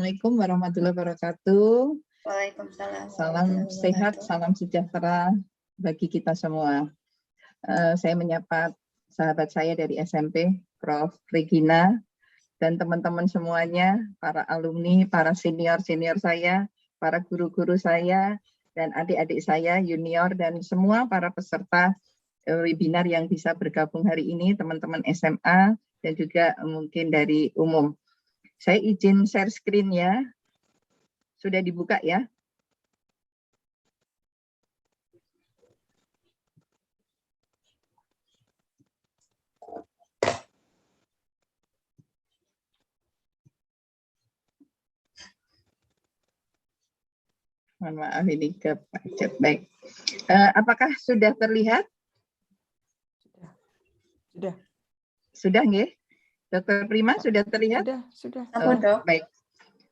Assalamualaikum warahmatullahi wabarakatuh. Waalaikumsalam. Salam sehat, salam sejahtera bagi kita semua. Saya menyapa sahabat saya dari SMP, Prof. Regina, dan teman-teman semuanya, para alumni, para senior-senior saya, para guru-guru saya, dan adik-adik saya, junior, dan semua para peserta webinar yang bisa bergabung hari ini, teman-teman SMA, dan juga mungkin dari umum. Saya izin share screen ya. Sudah dibuka ya? Mohon maaf ini kepacet. Baik. Apakah sudah terlihat? Sudah. Sudah nggih? Dokter Prima sudah terlihat? Sudah. Baik.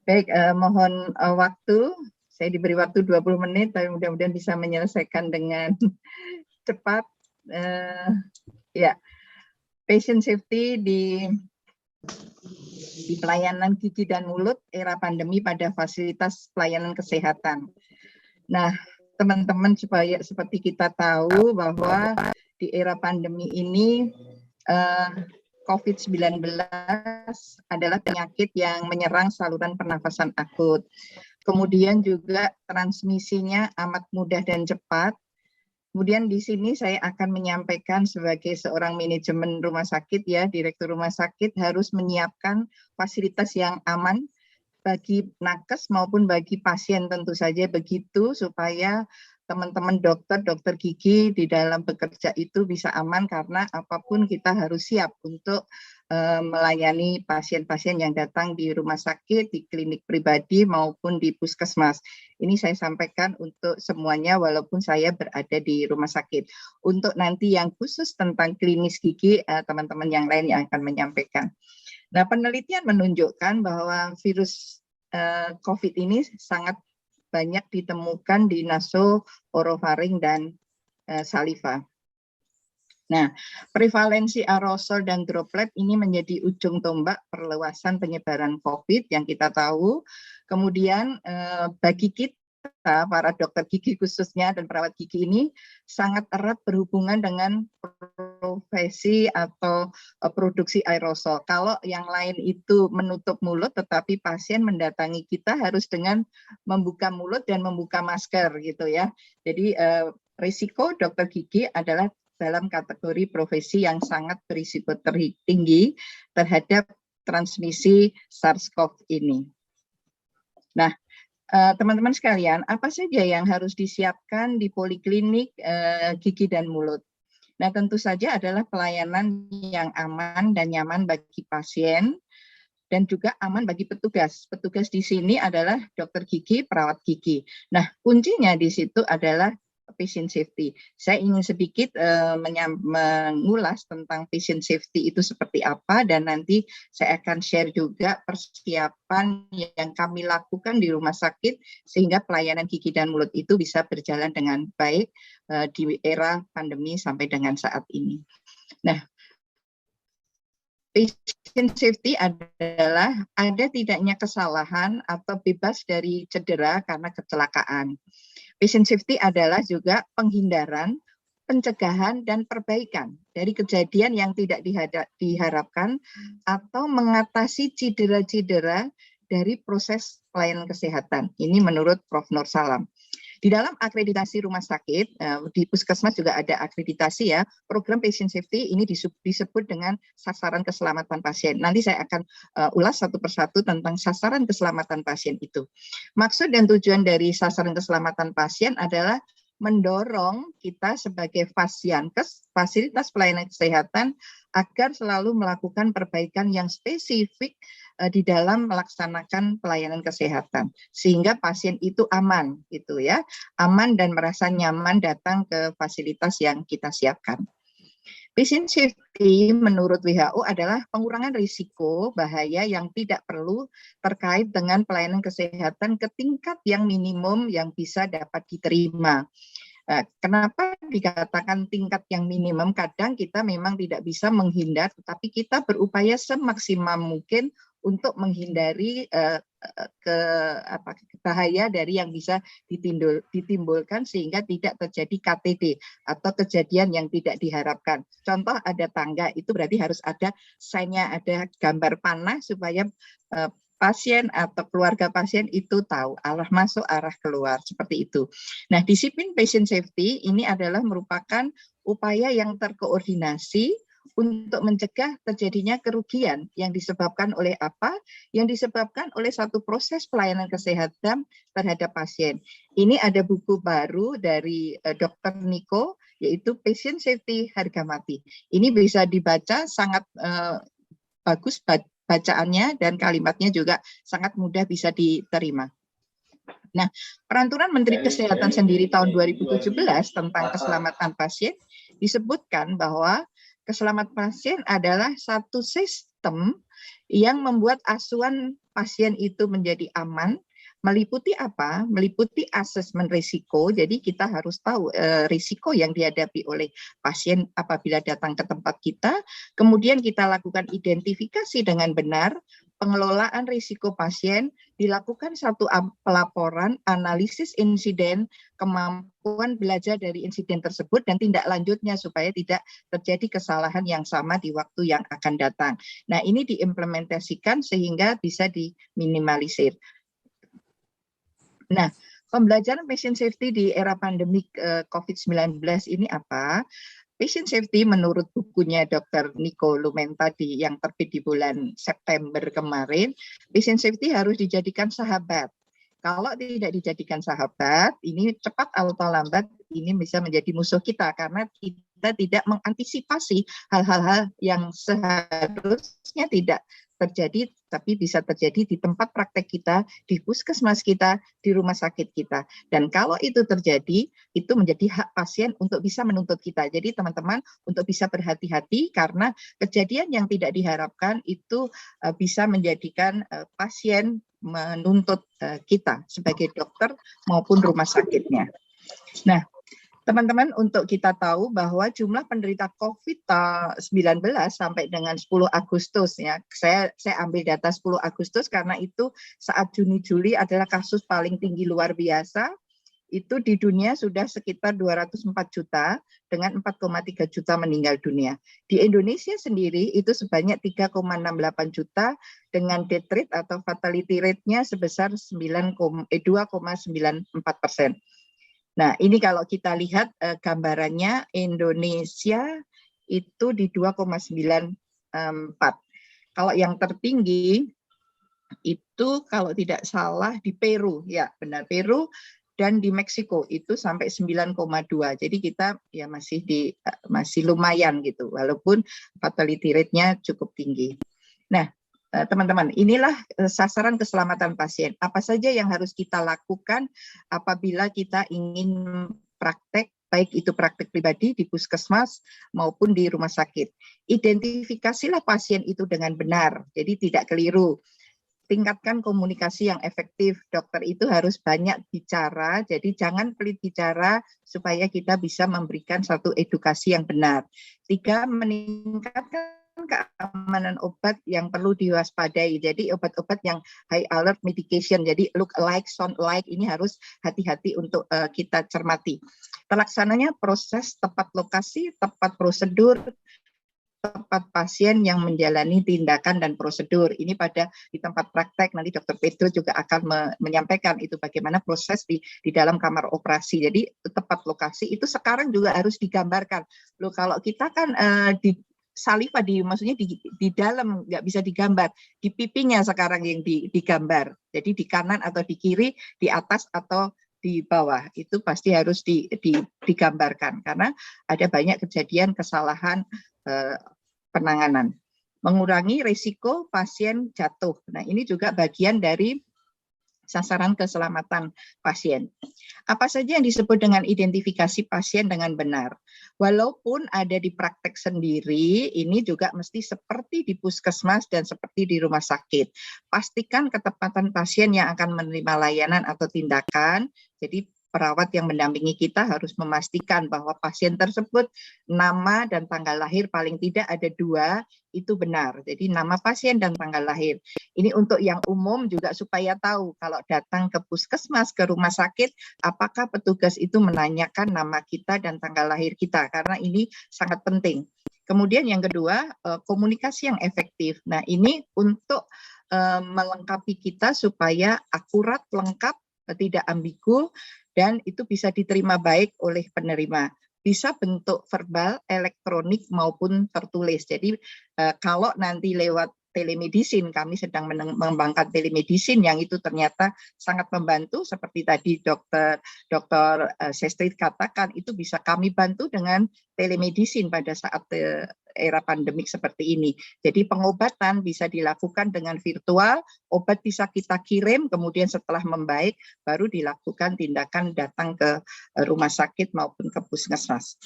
Baik, mohon waktu. Saya diberi waktu 20 menit, tapi mudah-mudahan bisa menyelesaikan dengan cepat. Ya, patient safety di pelayanan gigi dan mulut era pandemi pada fasilitas pelayanan kesehatan. Nah, teman-teman, supaya seperti kita tahu bahwa di era pandemi ini COVID-19 adalah penyakit yang menyerang saluran pernafasan akut. Kemudian juga transmisinya amat mudah dan cepat. Kemudian di sini saya akan menyampaikan sebagai seorang manajemen rumah sakit ya, direktur rumah sakit harus menyiapkan fasilitas yang aman bagi nakes maupun bagi pasien, tentu saja begitu supaya teman-teman dokter gigi di dalam bekerja itu bisa aman, karena apapun kita harus siap untuk melayani pasien-pasien yang datang di rumah sakit, di klinik pribadi maupun di puskesmas. Ini saya sampaikan untuk semuanya walaupun saya berada di rumah sakit. Untuk nanti yang khusus tentang klinis gigi, teman-teman yang lain yang akan menyampaikan. Nah, penelitian menunjukkan bahwa virus COVID ini sangat banyak ditemukan di naso, orofaring, dan saliva. Nah, prevalensi aerosol dan droplet ini menjadi ujung tombak perluasan penyebaran COVID yang kita tahu. Kemudian bagi kita, para dokter gigi khususnya dan perawat gigi ini sangat erat berhubungan dengan profesi atau produksi aerosol. Kalau yang lain itu menutup mulut, tetapi pasien mendatangi kita harus dengan membuka mulut dan membuka masker gitu ya. Jadi risiko dokter gigi adalah dalam kategori profesi yang sangat berisiko tinggi terhadap transmisi SARS-CoV ini. Nah, teman-teman sekalian, apa saja yang harus disiapkan di poliklinik gigi dan mulut? Nah, tentu saja adalah pelayanan yang aman dan nyaman bagi pasien dan juga aman bagi petugas. Petugas di sini adalah dokter gigi, perawat gigi. Nah, kuncinya di situ adalah patient safety. Saya ingin sedikit mengulas tentang patient safety itu seperti apa, dan nanti saya akan share juga persiapan yang kami lakukan di rumah sakit sehingga pelayanan gigi dan mulut itu bisa berjalan dengan baik di era pandemi sampai dengan saat ini. Nah, patient safety adalah ada tidaknya kesalahan atau bebas dari cedera karena kecelakaan. Patient safety adalah juga penghindaran, pencegahan, dan perbaikan dari kejadian yang tidak diharapkan atau mengatasi cedera-cedera dari proses pelayanan kesehatan. Ini menurut Prof. Nur Salam. Di dalam akreditasi rumah sakit, di puskesmas juga ada akreditasi ya, program patient safety ini disebut dengan sasaran keselamatan pasien. Nanti saya akan ulas satu persatu tentang sasaran keselamatan pasien itu. Maksud dan tujuan dari sasaran keselamatan pasien adalah mendorong kita sebagai fasiankes, fasilitas pelayanan kesehatan, agar selalu melakukan perbaikan yang spesifik di dalam melaksanakan pelayanan kesehatan sehingga pasien itu aman gitu ya, aman dan merasa nyaman datang ke fasilitas yang kita siapkan. Patient safety menurut WHO adalah pengurangan risiko bahaya yang tidak perlu terkait dengan pelayanan kesehatan ke tingkat yang minimum yang bisa dapat diterima. Kenapa dikatakan tingkat yang minimum? Kadang kita memang tidak bisa menghindar, tetapi kita berupaya semaksimal mungkin untuk menghindari bahaya dari yang bisa ditimbulkan sehingga tidak terjadi KTD atau kejadian yang tidak diharapkan. Contoh ada tangga, itu berarti harus ada sign-nya, ada gambar panah supaya pasien atau keluarga pasien itu tahu arah masuk, arah keluar, seperti itu. Nah, disiplin patient safety ini adalah merupakan upaya yang terkoordinasi untuk mencegah terjadinya kerugian yang disebabkan oleh apa? Yang disebabkan oleh satu proses pelayanan kesehatan terhadap pasien. Ini ada buku baru dari Dr. Niko, yaitu Patient Safety Harga Mati. Ini bisa dibaca, sangat bagus bacaannya dan kalimatnya juga sangat mudah bisa diterima. Nah, peraturan Menteri Kesehatan sendiri tahun 2017 tentang keselamatan pasien disebutkan bahwa keselamatan pasien adalah satu sistem yang membuat asuhan pasien itu menjadi aman. Meliputi apa? Meliputi asesmen risiko. Jadi kita harus tahu risiko yang dihadapi oleh pasien apabila datang ke tempat kita. Kemudian kita lakukan identifikasi dengan benar, pengelolaan risiko pasien, dilakukan satu pelaporan, analisis insiden, kemampuan belajar dari insiden tersebut, dan tindak lanjutnya supaya tidak terjadi kesalahan yang sama di waktu yang akan datang. Nah, ini diimplementasikan sehingga bisa diminimalisir. Nah, pembelajaran patient safety di era pandemi COVID-19 ini apa? Patient safety menurut bukunya Dr. Niko Lumen tadi yang terbit di bulan September kemarin, patient safety harus dijadikan sahabat. Kalau tidak dijadikan sahabat, ini cepat atau lambat ini bisa menjadi musuh kita karena kita tidak mengantisipasi hal-hal yang seharusnya tidak terjadi, tapi bisa terjadi di tempat praktek kita, di puskesmas kita, di rumah sakit kita. Dan kalau itu terjadi, itu menjadi hak pasien untuk bisa menuntut kita. Jadi teman-teman untuk bisa berhati-hati karena kejadian yang tidak diharapkan itu bisa menjadikan pasien menuntut kita sebagai dokter maupun rumah sakitnya. Nah, teman-teman, untuk kita tahu bahwa jumlah penderita COVID-19 sampai dengan 10 Agustus, ya, saya ambil data 10 Agustus karena itu saat Juni-Juli adalah kasus paling tinggi luar biasa. Itu di dunia sudah sekitar 204 juta dengan 4,3 juta meninggal dunia. Di Indonesia sendiri itu sebanyak 3,68 juta dengan death rate atau fatality rate-nya sebesar 2,94%. Nah, ini kalau kita lihat gambarannya Indonesia itu di 2,94. Kalau yang tertinggi itu kalau tidak salah di Peru, ya benar Peru, dan di Meksiko itu sampai 9,2. Jadi kita ya masih lumayan gitu, walaupun fatality rate-nya cukup tinggi. Nah, teman-teman, inilah sasaran keselamatan pasien. Apa saja yang harus kita lakukan apabila kita ingin praktek, baik itu praktek pribadi di puskesmas maupun di rumah sakit. Identifikasilah pasien itu dengan benar, jadi tidak keliru. Tingkatkan komunikasi yang efektif. Dokter itu harus banyak bicara, jadi jangan pelit bicara supaya kita bisa memberikan satu edukasi yang benar. 3, meningkatkan keamanan obat yang perlu diwaspadai. Jadi obat-obat yang high alert medication, jadi look alike, sound alike, ini harus hati-hati untuk kita cermati. Terlaksananya proses tepat lokasi, tepat prosedur, tepat pasien yang menjalani tindakan dan prosedur. Ini di tempat praktek, nanti Dr. Pedro juga akan menyampaikan itu bagaimana proses di dalam kamar operasi. Jadi tepat lokasi itu sekarang juga harus digambarkan. Loh, kalau kita kan di saliva maksudnya di dalam nggak bisa digambar, di pipinya sekarang yang digambar. Jadi di kanan atau di kiri, di atas atau di bawah itu pasti harus digambarkan karena ada banyak kejadian kesalahan penanganan. Mengurangi risiko pasien jatuh. Nah, ini juga bagian dari sasaran keselamatan pasien. Apa saja yang disebut dengan identifikasi pasien dengan benar? Walaupun ada di praktek sendiri, ini juga mesti seperti di puskesmas dan seperti di rumah sakit. Pastikan ketepatan pasien yang akan menerima layanan atau tindakan. Jadi perawat yang mendampingi kita harus memastikan bahwa pasien tersebut nama dan tanggal lahir paling tidak ada 2, itu benar. Jadi nama pasien dan tanggal lahir. Ini untuk yang umum juga supaya tahu kalau datang ke puskesmas, ke rumah sakit, apakah petugas itu menanyakan nama kita dan tanggal lahir kita, karena ini sangat penting. Kemudian yang kedua, komunikasi yang efektif. Nah, ini untuk melengkapi kita supaya akurat, lengkap, tidak ambigu, dan itu bisa diterima baik oleh penerima. Bisa bentuk verbal, elektronik, maupun tertulis. Jadi kalau nanti lewat telemedicine, kami sedang mengembangkan telemedicine yang itu ternyata sangat membantu, seperti tadi Dr. Sestri katakan, itu bisa kami bantu dengan telemedicine pada saat era pandemik seperti ini. Jadi pengobatan bisa dilakukan dengan virtual, obat bisa kita kirim, kemudian setelah membaik baru dilakukan tindakan datang ke rumah sakit maupun ke puskesmas.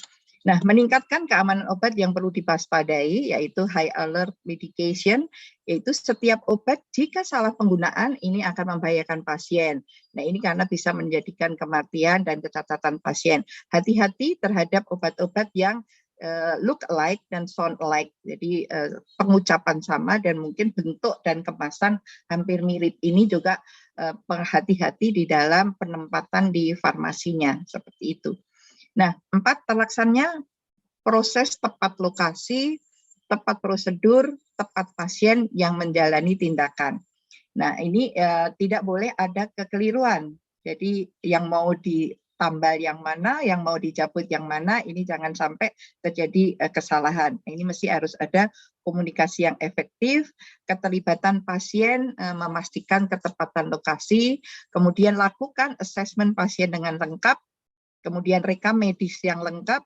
Nah, meningkatkan keamanan obat yang perlu diwaspadai yaitu high alert medication, yaitu setiap obat jika salah penggunaan ini akan membahayakan pasien. Nah, ini karena bisa menjadikan kematian dan kecacatan pasien. Hati-hati terhadap obat-obat yang look alike dan sound alike. Jadi pengucapan sama dan mungkin bentuk dan kemasan hampir mirip. Ini juga hati-hati di dalam penempatan di farmasinya, seperti itu. Nah, 4, terlaksananya proses tepat lokasi, tepat prosedur, tepat pasien yang menjalani tindakan. Nah, ini tidak boleh ada kekeliruan. Jadi yang mau ditambal yang mana, yang mau dicabut yang mana, ini jangan sampai terjadi kesalahan. Ini mesti harus ada komunikasi yang efektif, keterlibatan pasien, memastikan ketepatan lokasi, kemudian lakukan asesmen pasien dengan lengkap, kemudian rekam medis yang lengkap,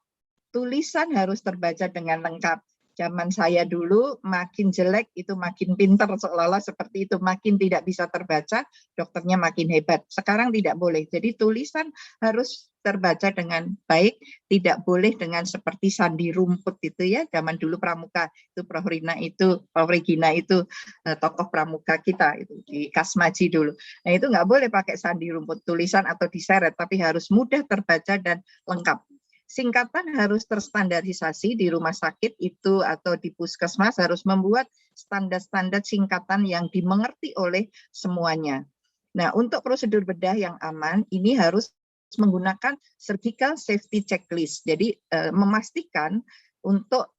tulisan harus terbaca dengan lengkap. Zaman saya dulu makin jelek itu makin pinter, seolah-olah seperti itu, makin tidak bisa terbaca, dokternya makin hebat. Sekarang tidak boleh. Jadi tulisan harus terbaca dengan baik, tidak boleh dengan seperti sandi rumput itu ya. Zaman dulu pramuka itu Prof Regina itu tokoh pramuka kita itu di Kasmaji dulu. Nah, itu nggak boleh pakai sandi rumput tulisan atau diseret, tapi harus mudah terbaca dan lengkap. Singkatan harus terstandarisasi di rumah sakit itu atau di puskesmas, harus membuat standar-standar singkatan yang dimengerti oleh semuanya. Nah, untuk prosedur bedah yang aman, ini harus menggunakan surgical safety checklist. Jadi memastikan untuk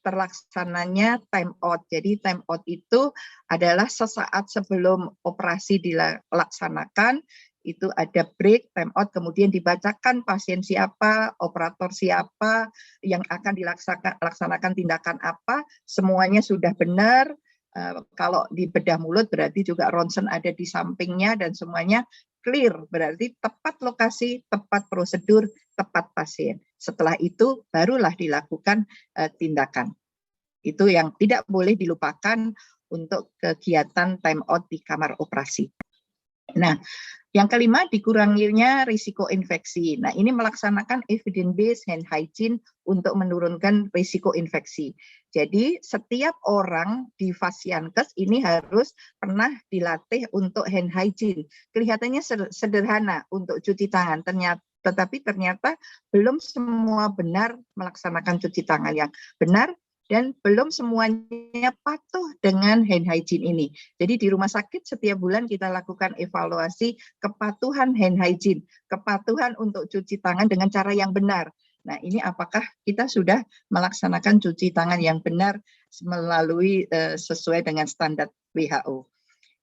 terlaksananya time out. Jadi time out itu adalah sesaat sebelum operasi dilaksanakan, itu ada break, time out, kemudian dibacakan pasien siapa, operator siapa, yang akan dilaksanakan tindakan apa, semuanya sudah benar. Kalau di bedah mulut berarti juga ronsen ada di sampingnya dan semuanya clear, berarti tepat lokasi, tepat prosedur, tepat pasien. Setelah itu barulah dilakukan tindakan. Itu yang tidak boleh dilupakan untuk kegiatan time out di kamar operasi. Nah, yang kelima, dikuranginya risiko infeksi. Nah, ini melaksanakan evidence-based hand hygiene untuk menurunkan risiko infeksi. Jadi, setiap orang di Fasiankes ini harus pernah dilatih untuk hand hygiene. Kelihatannya sederhana untuk cuci tangan, tetapi ternyata belum semua benar melaksanakan cuci tangan yang benar, dan belum semuanya patuh dengan hand hygiene ini. Jadi di rumah sakit setiap bulan kita lakukan evaluasi kepatuhan hand hygiene, kepatuhan untuk cuci tangan dengan cara yang benar. Nah, ini apakah kita sudah melaksanakan cuci tangan yang benar melalui sesuai dengan standar WHO.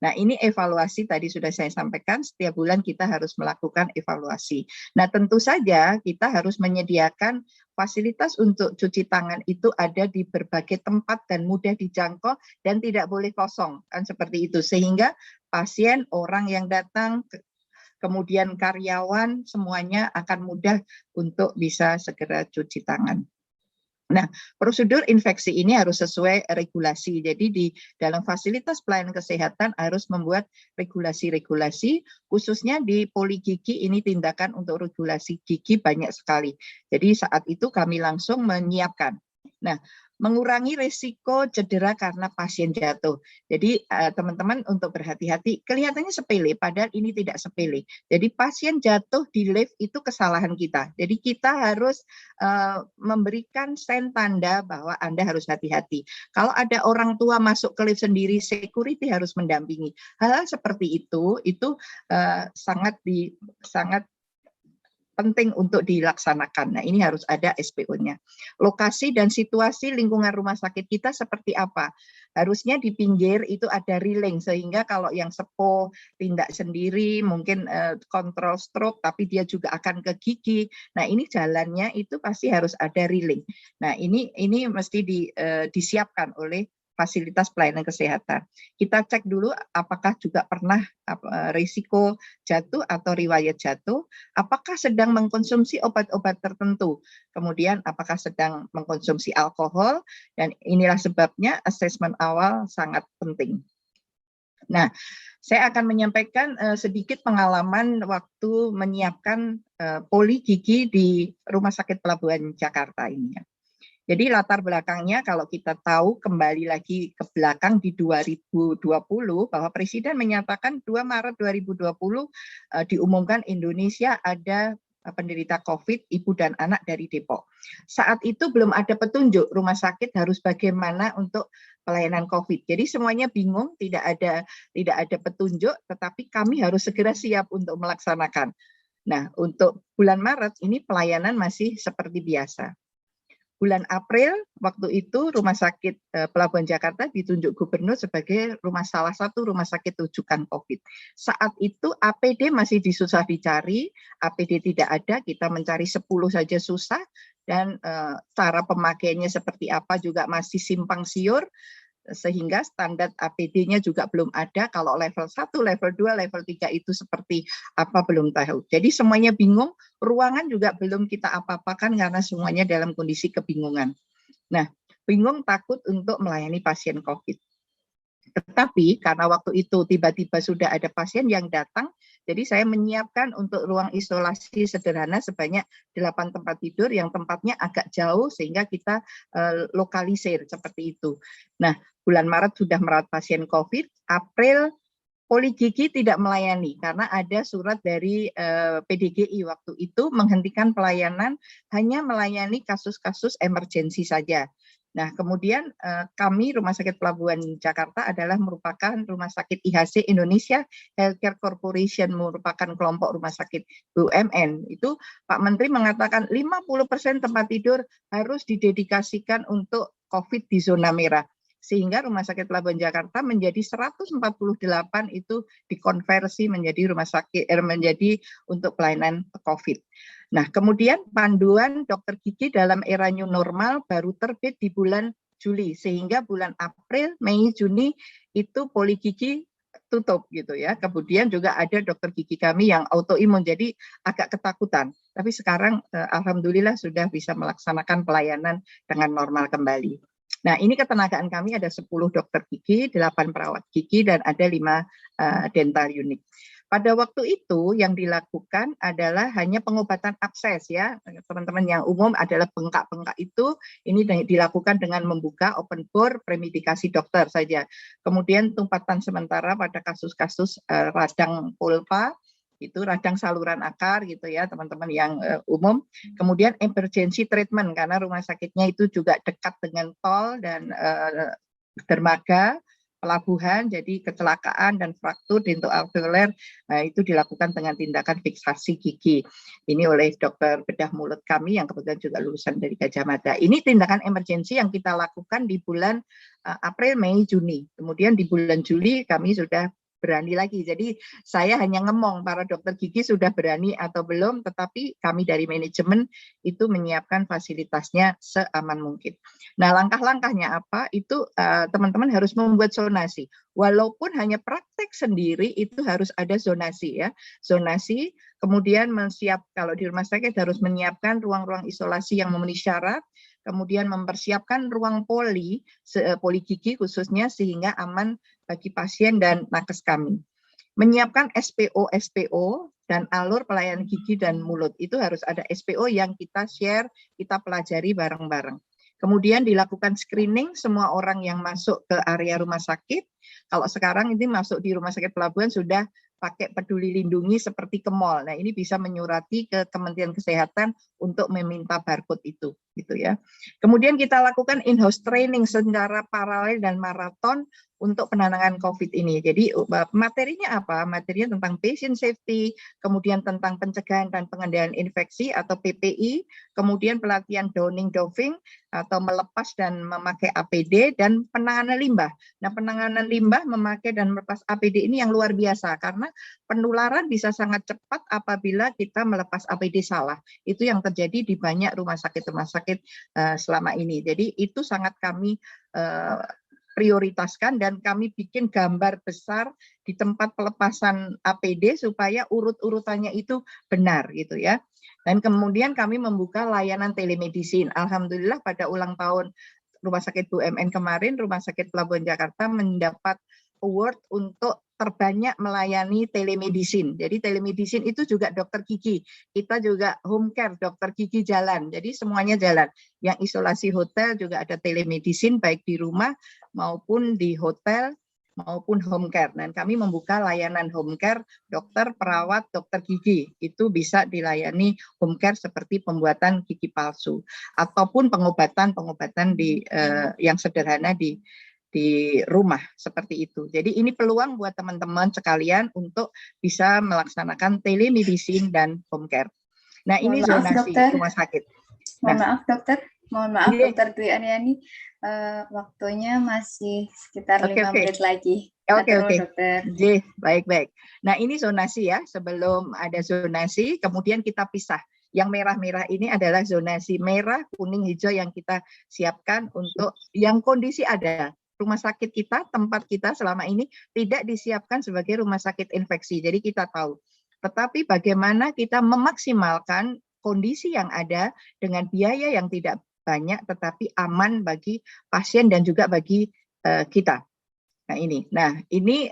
Nah, ini evaluasi tadi sudah saya sampaikan, setiap bulan kita harus melakukan evaluasi. Nah, tentu saja kita harus menyediakan fasilitas untuk cuci tangan itu ada di berbagai tempat dan mudah dijangkau dan tidak boleh kosong, kan seperti itu. Sehingga pasien, orang yang datang, kemudian karyawan, semuanya akan mudah untuk bisa segera cuci tangan. Nah, prosedur infeksi ini harus sesuai regulasi. Jadi di dalam fasilitas pelayanan kesehatan harus membuat regulasi-regulasi, khususnya di poligigi ini tindakan untuk regulasi gigi banyak sekali. Jadi saat itu kami langsung menyiapkan. Nah, mengurangi risiko cedera karena pasien jatuh. Jadi teman-teman untuk berhati-hati, kelihatannya sepele, padahal ini tidak sepele. Jadi pasien jatuh di lift itu kesalahan kita. Jadi kita harus memberikan sign tanda bahwa Anda harus hati-hati. Kalau ada orang tua masuk ke lift sendiri, security harus mendampingi. Hal-hal seperti itu sangat penting untuk dilaksanakan. Nah, ini harus ada SPO-nya. Lokasi dan situasi lingkungan rumah sakit kita seperti apa? Harusnya di pinggir itu ada railing, sehingga kalau yang sepuh tindak sendiri, mungkin kontrol stroke, tapi dia juga akan ke gigi. Nah, ini jalannya itu pasti harus ada railing. Nah, ini mesti disiapkan oleh fasilitas pelayanan kesehatan. Kita cek dulu apakah juga pernah risiko jatuh atau riwayat jatuh, apakah sedang mengkonsumsi obat-obat tertentu, kemudian apakah sedang mengkonsumsi alkohol, dan inilah sebabnya asesmen awal sangat penting. Nah, saya akan menyampaikan sedikit pengalaman waktu menyiapkan poli gigi di Rumah Sakit Pelabuhan Jakarta ini. Jadi latar belakangnya kalau kita tahu kembali lagi ke belakang di 2020 bahwa Presiden menyatakan 2 Maret 2020 diumumkan Indonesia ada penderita COVID ibu dan anak dari Depok. Saat itu belum ada petunjuk rumah sakit harus bagaimana untuk pelayanan COVID. Jadi semuanya bingung, tidak ada petunjuk, tetapi kami harus segera siap untuk melaksanakan. Nah, untuk bulan Maret ini pelayanan masih seperti biasa. Bulan April, waktu itu Rumah Sakit Pelabuhan Jakarta ditunjuk Gubernur sebagai salah satu rumah sakit rujukan COVID. Saat itu APD masih susah dicari, APD tidak ada, kita mencari 10 saja susah, dan cara pemakaiannya seperti apa juga masih simpang siur, sehingga standar APD-nya juga belum ada. Kalau level 1, level 2, level 3 itu seperti apa belum tahu. Jadi semuanya bingung, ruangan juga belum kita apa-apakan karena semuanya dalam kondisi kebingungan. Nah, bingung takut untuk melayani pasien COVID. Tetapi karena waktu itu tiba-tiba sudah ada pasien yang datang, jadi saya menyiapkan untuk ruang isolasi sederhana sebanyak 8 tempat tidur yang tempatnya agak jauh sehingga kita lokalisir seperti itu. Nah, bulan Maret sudah merawat pasien COVID, April poli gigi tidak melayani karena ada surat dari PDGI waktu itu menghentikan pelayanan, hanya melayani kasus-kasus emergensi saja. Nah, kemudian kami Rumah Sakit Pelabuhan Jakarta adalah merupakan Rumah Sakit IHC Indonesia Healthcare Corporation, merupakan kelompok rumah sakit BUMN. Itu Pak Menteri mengatakan 50% tempat tidur harus didedikasikan untuk COVID di zona merah. Sehingga Rumah Sakit Pelabuhan Jakarta menjadi 148 itu dikonversi menjadi rumah sakit menjadi untuk pelayanan COVID. Nah, kemudian panduan dokter gigi dalam era new normal baru terbit di bulan Juli, sehingga bulan April, Mei, Juni itu poli gigi tutup gitu ya. Kemudian juga ada dokter gigi kami yang autoimun, jadi agak ketakutan. Tapi sekarang alhamdulillah sudah bisa melaksanakan pelayanan dengan normal kembali. Nah, ini ketenagaan kami ada 10 dokter gigi, 8 perawat gigi, dan ada 5 dental unit. Pada waktu itu yang dilakukan adalah hanya pengobatan abses ya, teman-teman yang umum adalah bengkak-bengkak itu, ini dilakukan dengan membuka open bore premedikasi dokter saja. Kemudian tumpatan sementara pada kasus-kasus radang pulpa, itu radang saluran akar gitu ya teman-teman yang umum. Kemudian emergency treatment karena rumah sakitnya itu juga dekat dengan tol dan dermaga pelabuhan, jadi kecelakaan dan fraktur dentoalveoler itu dilakukan dengan tindakan fiksasi gigi. Ini oleh dokter bedah mulut kami yang kebetulan juga lulusan dari Gajah Mada. Ini tindakan emergensi yang kita lakukan di bulan April, Mei, Juni. Kemudian di bulan Juli kami sudah berani lagi. Jadi saya hanya ngomong para dokter gigi sudah berani atau belum, tetapi kami dari manajemen itu menyiapkan fasilitasnya seaman mungkin. Nah, langkah-langkahnya apa? Itu teman-teman harus membuat zonasi. Walaupun hanya praktek sendiri itu harus ada zonasi ya. Zonasi, kemudian kalau di rumah sakit harus menyiapkan ruang-ruang isolasi yang memenuhi syarat, kemudian mempersiapkan ruang poli gigi khususnya sehingga aman bagi pasien dan nakes kami. Menyiapkan SPO dan alur pelayanan gigi dan mulut. Itu harus ada SPO yang kita share, kita pelajari bareng-bareng. Kemudian dilakukan screening semua orang yang masuk ke area rumah sakit. Kalau sekarang ini masuk di rumah sakit pelabuhan sudah pakai peduli lindungi seperti ke mall. Nah, ini bisa menyurati ke Kementerian Kesehatan untuk meminta barcode itu, gitu ya. Kemudian kita lakukan in-house training secara paralel dan maraton untuk penanganan COVID ini. Jadi materinya apa? Materinya tentang patient safety, kemudian tentang pencegahan dan pengendalian infeksi atau PPI, kemudian pelatihan downing doffing atau melepas dan memakai APD, dan penanganan limbah. Nah, penanganan limbah memakai dan melepas APD ini yang luar biasa karena penularan bisa sangat cepat apabila kita melepas APD salah. Itu yang terjadi di banyak rumah sakit selama ini. Jadi itu sangat kami prioritaskan dan kami bikin gambar besar di tempat pelepasan APD supaya urut-urutannya itu benar gitu ya. Dan kemudian kami membuka layanan telemedicine. Alhamdulillah pada ulang tahun Rumah Sakit BUMN kemarin, Rumah Sakit Pelabuhan Jakarta mendapat award untuk terbanyak melayani telemedicine. Jadi telemedicine itu juga dokter gigi. Kita juga home care, dokter gigi jalan. Jadi semuanya jalan. Yang isolasi hotel juga ada telemedicine baik di rumah maupun di hotel maupun home care. Dan kami membuka layanan home care, dokter, perawat, dokter gigi. Itu bisa dilayani home care seperti pembuatan gigi palsu ataupun pengobatan di yang sederhana di rumah seperti itu. Jadi ini peluang buat teman-teman sekalian untuk bisa melaksanakan telemedicine dan home care. Nah, ini zonasi rumah sakit. Mohon maaf dokter Dwi Aryani, waktunya masih sekitar 5 menit lagi. Oke. Baik. Nah, ini zonasi ya. Sebelum ada zonasi, kemudian kita pisah. Yang merah-merah ini adalah zonasi merah, kuning, hijau yang kita siapkan untuk yang kondisi ada. Rumah sakit kita, tempat kita selama ini tidak disiapkan sebagai rumah sakit infeksi. Jadi kita tahu. Tetapi bagaimana kita memaksimalkan kondisi yang ada dengan biaya yang tidak banyak tetapi aman bagi pasien dan juga bagi kita. Nah ini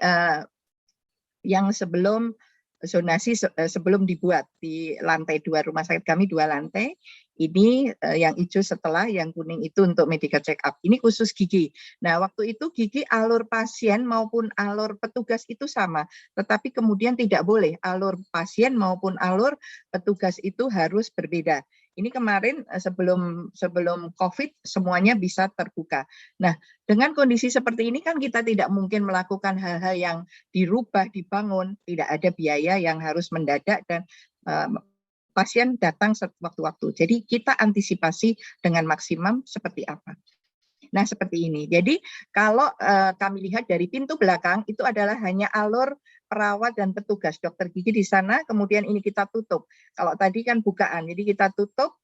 yang sebelum zonasi sebelum dibuat di lantai 2 rumah sakit kami, 2 lantai. Ini yang hijau setelah, yang kuning itu untuk medical check up. Ini khusus gigi. Nah, waktu itu gigi alur pasien maupun alur petugas itu sama, tetapi kemudian tidak boleh alur pasien maupun alur petugas itu harus berbeda. Ini kemarin sebelum COVID semuanya bisa terbuka. Nah, dengan kondisi seperti ini kan kita tidak mungkin melakukan hal-hal yang dirubah, dibangun, tidak ada biaya yang harus mendadak dan pasien datang sewaktu-waktu. Jadi kita antisipasi dengan maksimum seperti apa. Nah, seperti ini. Jadi kalau kami lihat dari pintu belakang itu adalah hanya alur perawat dan petugas dokter gigi di sana, kemudian ini kita tutup. Kalau tadi kan bukaan, jadi kita tutup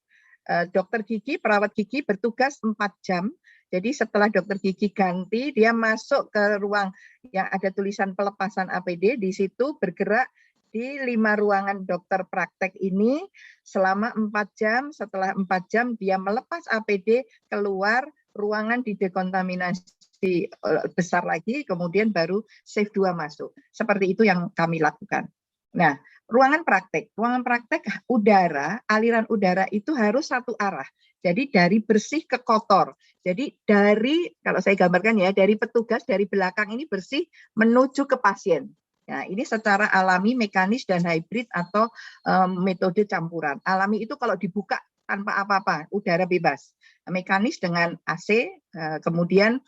dokter gigi, perawat gigi bertugas 4 jam. Jadi setelah dokter gigi ganti, dia masuk ke ruang yang ada tulisan pelepasan APD, di situ bergerak di 5 ruangan dokter praktek ini selama 4 jam. Setelah 4 jam dia melepas APD, keluar ruangan didekontaminasi besar lagi, kemudian baru shift 2 masuk. Seperti itu yang kami lakukan. Nah, ruangan praktek udara, aliran udara itu harus satu arah. Jadi dari bersih ke kotor. Jadi kalau saya gambarkan ya, dari petugas dari belakang ini bersih menuju ke pasien. Nah, ini secara alami, mekanis, dan hybrid atau metode campuran. Alami itu kalau dibuka tanpa apa-apa, udara bebas. Mekanis dengan AC, kemudian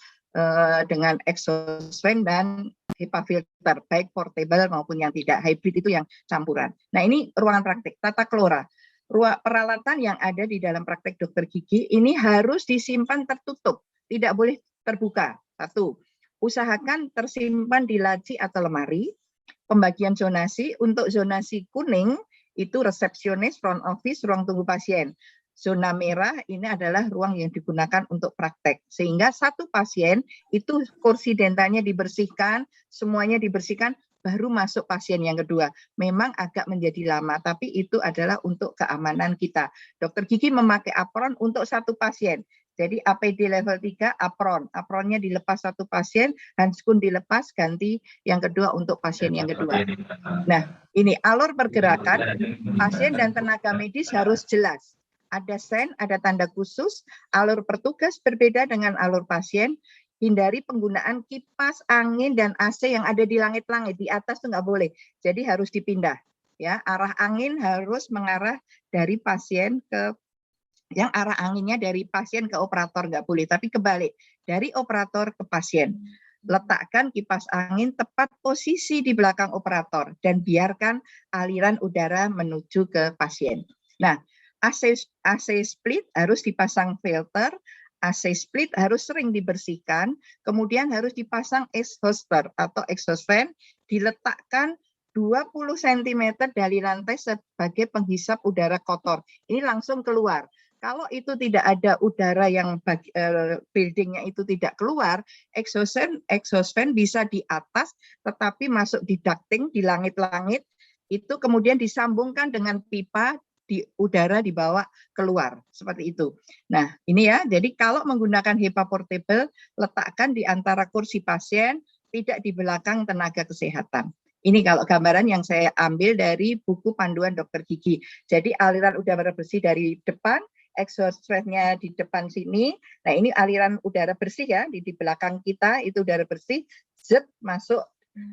dengan exhaust fan dan HEPA filter, baik portable maupun yang tidak. Hybrid itu yang campuran. Nah, ini ruangan praktek, tata kelola. Peralatan yang ada di dalam praktek dokter gigi ini harus disimpan tertutup, tidak boleh terbuka. 1, usahakan tersimpan di laci atau lemari. Pembagian zonasi, untuk zonasi kuning itu resepsionis, front office, ruang tunggu pasien. Zona merah ini adalah ruang yang digunakan untuk praktek. Sehingga satu pasien itu kursi dentalnya dibersihkan, semuanya dibersihkan, baru masuk pasien yang kedua. Memang agak menjadi lama, tapi itu adalah untuk keamanan kita. Dokter gigi memakai apron untuk satu pasien. Jadi APD level 3 apron. Apronnya dilepas satu pasien, handskun dilepas, ganti yang kedua untuk pasien yang kedua. Nah, ini alur pergerakan pasien dan tenaga medis harus jelas. ada sen, ada tanda khusus, alur petugas berbeda dengan alur pasien, hindari penggunaan kipas angin dan AC yang ada di langit-langit, di atas tuh nggak boleh, jadi harus dipindah. Ya, arah angin harus mengarah dari pasien ke, yang arah anginnya dari pasien ke operator nggak boleh, tapi kebalik, dari operator ke pasien. Letakkan kipas angin tepat posisi di belakang operator dan biarkan aliran udara menuju ke pasien. Nah, AC split harus dipasang filter, AC split harus sering dibersihkan, kemudian harus dipasang exhauster atau exhaust fan, diletakkan 20 cm dari lantai sebagai penghisap udara kotor. Ini langsung keluar. Kalau itu tidak ada udara yang buildingnya itu tidak keluar, exhaust fan bisa di atas, tetapi masuk di ducting, di langit-langit, itu kemudian disambungkan dengan pipa, di udara dibawa keluar seperti itu. Nah, ini ya. Jadi kalau menggunakan HEPA portable, letakkan di antara kursi pasien, tidak di belakang tenaga kesehatan. Ini kalau gambaran yang saya ambil dari buku panduan dokter gigi. Jadi aliran udara bersih dari depan, exhaust fan-nya di depan sini. Nah, ini aliran udara bersih ya, di belakang kita itu udara bersih, zet masuk,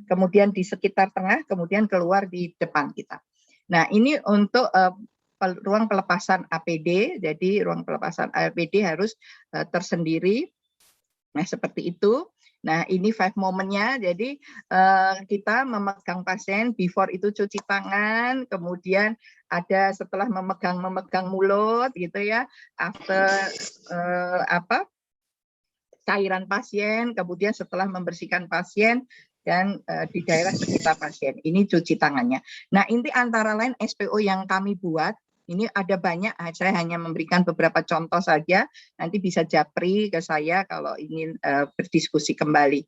kemudian di sekitar tengah, kemudian keluar di depan kita. Nah, ini untuk ruang pelepasan APD, jadi ruang pelepasan APD harus tersendiri. Nah, seperti itu. Nah, ini 5 momentnya. Jadi kita memegang pasien, before itu cuci tangan, kemudian ada setelah memegang mulut gitu ya, after cairan pasien, kemudian setelah membersihkan pasien dan di daerah sekitar pasien. Ini cuci tangannya. Nah, inti antara lain SPO yang kami buat, ini ada banyak, saya hanya memberikan beberapa contoh saja, nanti bisa japri ke saya kalau ingin berdiskusi kembali.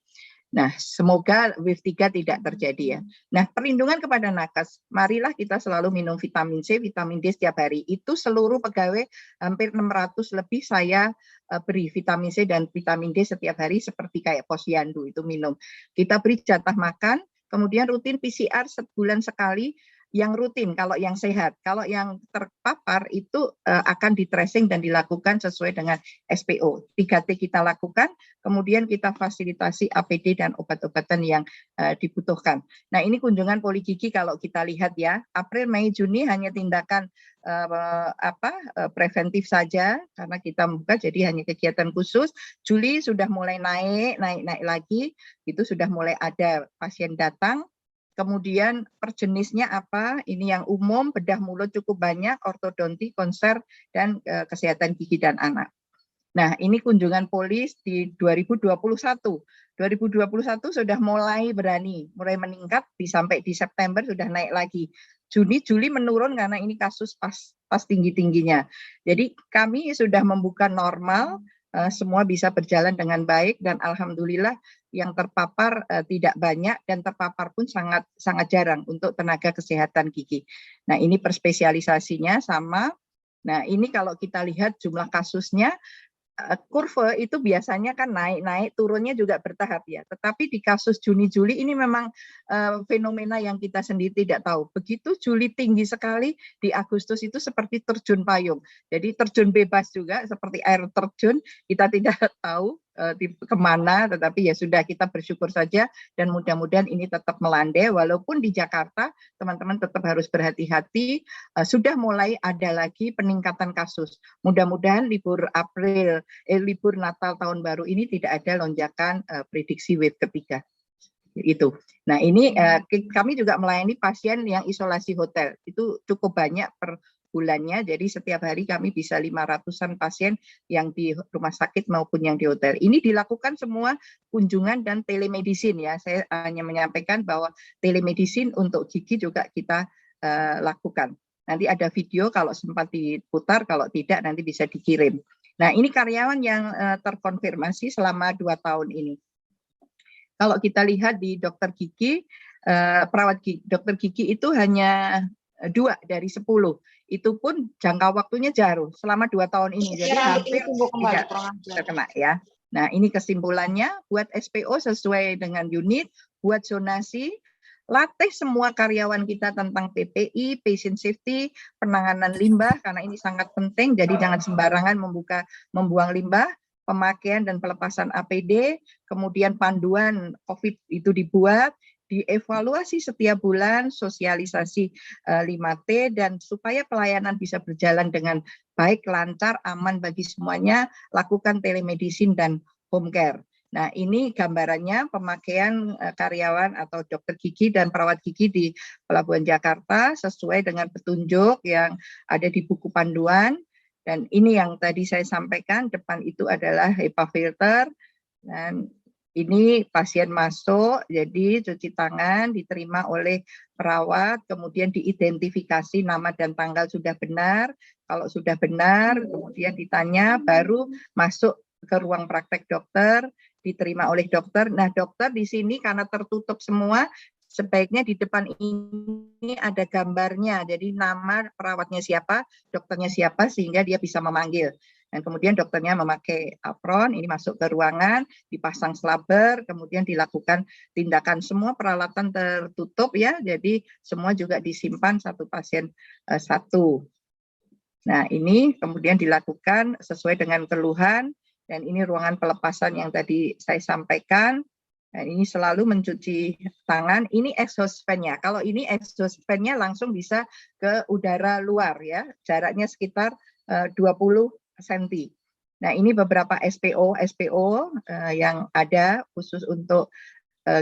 Nah, semoga WIF 3 tidak terjadi ya. Nah, perlindungan kepada nakes, marilah kita selalu minum vitamin C, vitamin D setiap hari. Itu seluruh pegawai hampir 600 lebih saya beri vitamin C dan vitamin D setiap hari seperti kayak posyandu itu minum. Kita beri jatah makan, kemudian rutin PCR sebulan sekali, yang rutin kalau yang sehat. Kalau yang terpapar itu akan di tracing dan dilakukan sesuai dengan SPO. 3T kita lakukan, kemudian kita fasilitasi APD dan obat-obatan yang dibutuhkan. Nah, ini kunjungan poligigi kalau kita lihat ya, April, Mei, Juni hanya tindakan preventif saja karena kita membuka, jadi hanya kegiatan khusus. Juli sudah mulai naik lagi, itu sudah mulai ada pasien datang. Kemudian perjenisnya apa? Ini yang umum, bedah mulut cukup banyak, ortodonti, konser, dan kesehatan gigi dan anak. Nah, ini kunjungan polis di 2021. 2021 sudah mulai berani, mulai meningkat, sampai di September sudah naik lagi. Juni, Juli menurun karena ini kasus pas tinggi-tingginya. Jadi kami sudah membuka normal, semua bisa berjalan dengan baik, dan alhamdulillah yang terpapar tidak banyak, dan terpapar pun sangat jarang untuk tenaga kesehatan gigi. Nah, ini perspesialisasinya sama. Nah, ini kalau kita lihat jumlah kasusnya, kurva itu biasanya kan naik, turunnya juga bertahap ya. Tetapi di kasus Juni-Juli ini memang fenomena yang kita sendiri tidak tahu. Begitu Juli tinggi sekali, di Agustus itu seperti terjun payung. Jadi terjun bebas juga, seperti air terjun, kita tidak tahu kemana, tetapi ya sudah, kita bersyukur saja, dan mudah-mudahan ini tetap melandai. Walaupun di Jakarta teman-teman tetap harus berhati-hati, sudah mulai ada lagi peningkatan kasus. Mudah-mudahan libur Natal tahun baru ini tidak ada lonjakan prediksi wave ketiga. Itu. Nah, ini kami juga melayani pasien yang isolasi hotel. Itu cukup banyak per bulannya, jadi setiap hari kami bisa 500-an pasien yang di rumah sakit maupun yang di hotel. Ini dilakukan semua kunjungan dan telemedicine ya. Saya hanya menyampaikan bahwa telemedicine untuk gigi juga kita lakukan. Nanti ada video kalau sempat diputar, kalau tidak nanti bisa dikirim. Nah, ini karyawan yang terkonfirmasi selama 2 tahun ini. Kalau kita lihat di dokter gigi, perawat gigi, dokter gigi itu hanya 2 dari 10. Itu pun jangka waktunya jauh selama 2 tahun ini. Jadi hampir tidak terkena ya. Nah, ini kesimpulannya, buat SPO sesuai dengan unit, buat zonasi, latih semua karyawan kita tentang PPI, patient safety, penanganan limbah, karena ini sangat penting, jadi jangan sembarangan membuang limbah, pemakaian dan pelepasan APD, kemudian panduan COVID itu dibuat, dievaluasi setiap bulan, sosialisasi 5T, dan supaya pelayanan bisa berjalan dengan baik, lancar, aman bagi semuanya, lakukan telemedicine dan home care. Nah, ini gambarannya pemakaian karyawan atau dokter gigi dan perawat gigi di Pelabuhan Jakarta sesuai dengan petunjuk yang ada di buku panduan. Dan ini yang tadi saya sampaikan, depan itu adalah HEPA filter. Dan ini pasien masuk, jadi cuci tangan, diterima oleh perawat, kemudian diidentifikasi nama dan tanggal sudah benar. Kalau sudah benar, kemudian ditanya, baru masuk ke ruang praktek dokter, diterima oleh dokter. Nah, dokter di sini karena tertutup semua, sebaiknya di depan ini ada gambarnya. Jadi nama perawatnya siapa, dokternya siapa, sehingga dia bisa memanggil. Dan kemudian dokternya memakai apron, ini masuk ke ruangan, dipasang slabber, kemudian dilakukan tindakan. Semua peralatan tertutup ya, jadi semua juga disimpan satu pasien satu. Nah, ini kemudian dilakukan sesuai dengan keluhan, dan ini ruangan pelepasan yang tadi saya sampaikan. Dan ini selalu mencuci tangan. Ini exhaust fan-nya. Kalau ini exhaust fan-nya langsung bisa ke udara luar ya, jaraknya sekitar 20 cm. Nah, ini beberapa SPO yang ada khusus untuk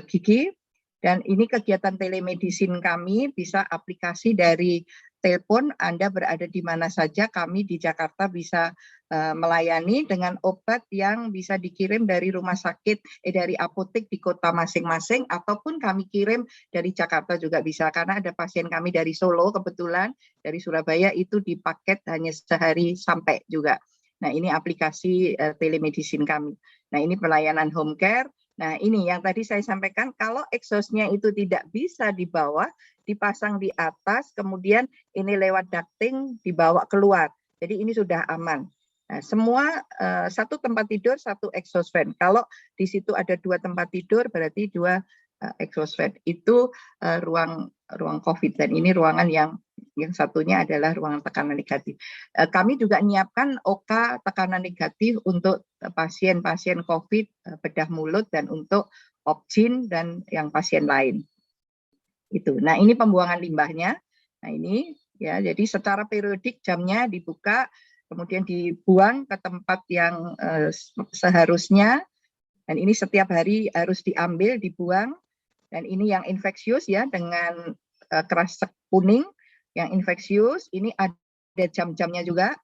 gigi. Dan ini kegiatan telemedicine kami, bisa aplikasi dari telepon, Anda berada di mana saja, kami di Jakarta bisa melayani dengan obat yang bisa dikirim dari rumah sakit, dari apotek di kota masing-masing, ataupun kami kirim dari Jakarta juga bisa, karena ada pasien kami dari Solo, kebetulan dari Surabaya itu dipaket hanya sehari sampai juga. Nah, ini aplikasi telemedicine kami. Nah, ini pelayanan home care. Nah, ini yang tadi saya sampaikan, kalau exhaust-nya itu tidak bisa dibawa, dipasang di atas, kemudian ini lewat ducting dibawa keluar. Jadi ini sudah aman. Nah, semua satu tempat tidur, satu exhaust fan. Kalau di situ ada 2 tempat tidur, berarti 2 exhaust fan. Itu ruang COVID, dan ini ruangan yang satunya adalah ruangan tekanan negatif. Kami juga menyiapkan OK tekanan negatif untuk pasien-pasien COVID bedah mulut dan untuk opjin dan yang pasien lain. Itu. Nah, ini pembuangan limbahnya. Nah, ini ya, jadi secara periodik jamnya dibuka, kemudian dibuang ke tempat yang seharusnya, dan ini setiap hari harus diambil, dibuang. Dan ini yang infeksius ya, dengan kresek kuning. Yang infeksius ini ada jam-jamnya juga,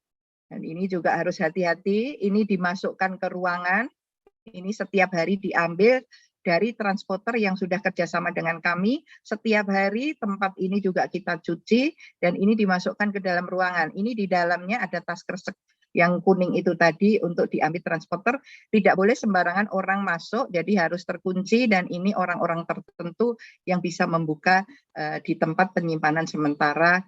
dan ini juga harus hati-hati. Ini dimasukkan ke ruangan, ini setiap hari diambil dari transporter yang sudah kerjasama dengan kami. Setiap hari tempat ini juga kita cuci, dan ini dimasukkan ke dalam ruangan. Ini di dalamnya ada tas kresek yang kuning itu tadi untuk diambil transporter. Tidak boleh sembarangan orang masuk, jadi harus terkunci, dan ini orang-orang tertentu yang bisa membuka di tempat penyimpanan sementara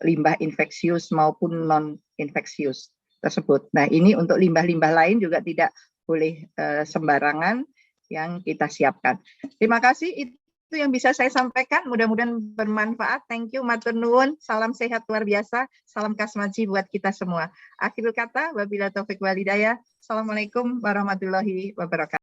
limbah infeksius maupun non-infeksius tersebut. Nah, ini untuk limbah-limbah lain juga tidak boleh sembarangan yang kita siapkan. Terima kasih, itu yang bisa saya sampaikan, mudah-mudahan bermanfaat. Thank you, matur nuwun, salam sehat luar biasa, salam kasmaji buat kita semua. Akhirul kata, wabillahi taufik wal hidayah. Assalamualaikum warahmatullahi wabarakatuh.